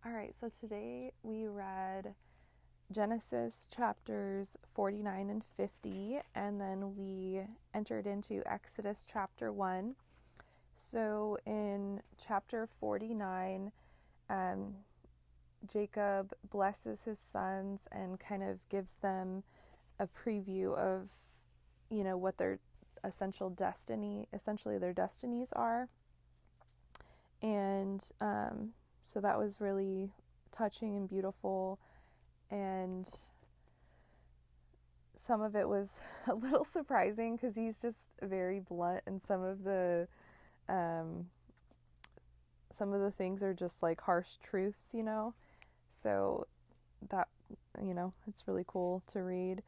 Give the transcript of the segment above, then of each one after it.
All right, so today we read Genesis chapters 49 and 50, and then we entered into Exodus chapter 1. So in chapter 49, um, Jacob blesses his sons and kind of gives them a preview of, what their essentially their destinies are. And so that was really touching and beautiful. And some of it was a little surprising because he's just very blunt, and um, some of the things are just like harsh truths. So that it's really cool to read.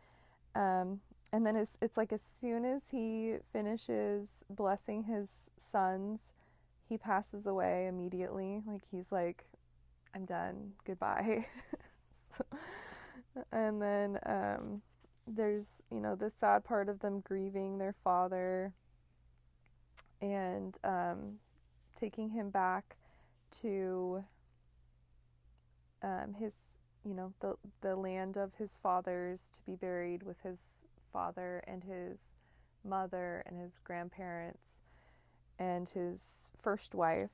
And then it's like as soon as he finishes blessing his sons, he passes away immediately. Like he's like, I'm done. Goodbye. so, and then there's, the sad part of them grieving their father and taking him back to his, the land of his fathers to be buried with his father and his mother and his grandparents and his first wife.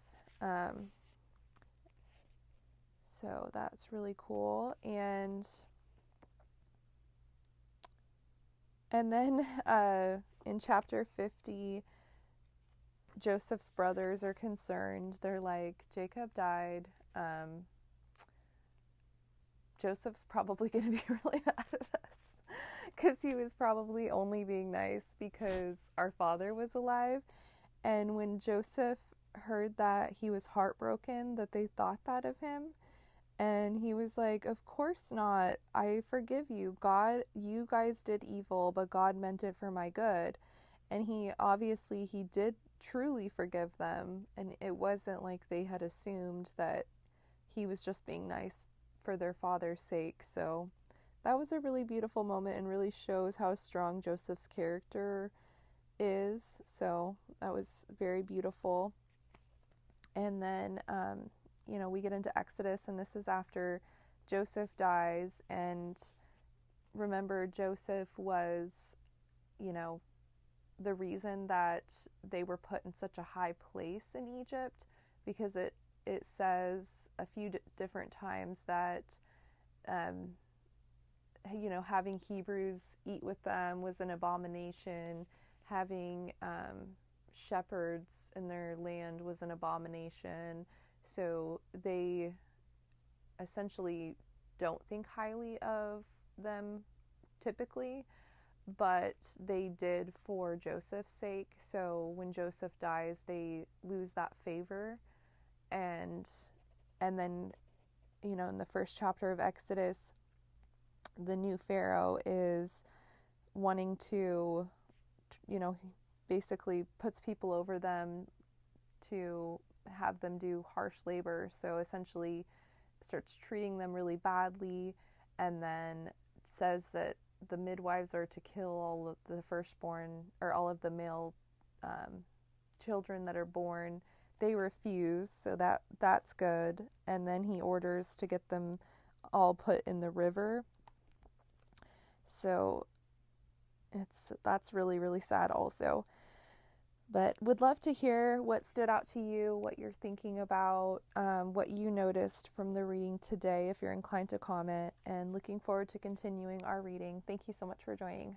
So that's really cool. And then in chapter 50, Joseph's brothers are concerned. They're like, Jacob died. Joseph's probably going to be really mad at us because he was probably only being nice because our father was alive. And when Joseph heard that, he was heartbroken that they thought that of him. And he was like, of course not. I forgive you. God, you guys did evil, but God meant it for my good. And he did truly forgive them. And it wasn't like they had assumed that he was just being nice for their father's sake. So that was a really beautiful moment and really shows how strong Joseph's character is. So that was very beautiful. And then, we get into Exodus, and this is after Joseph dies. And remember, Joseph was, the reason that they were put in such a high place in Egypt, because it says a few different times that, having Hebrews eat with them was an abomination. Having shepherds in their land was an abomination. So they essentially don't think highly of them typically, but they did for Joseph's sake. So when Joseph dies, they lose that favor. And then, in the first chapter of Exodus, the new Pharaoh is wanting to, basically puts people over them to have them do harsh labor. So essentially starts treating them really badly, and then says that the midwives are to kill all of the firstborn, or all of the male children that are born. They refuse, so that's good. And then he orders to get them all put in the river. So that's really, really sad also. But would love to hear what stood out to you, what you're thinking about, what you noticed from the reading today, if you're inclined to comment, and looking forward to continuing our reading. Thank you so much for joining.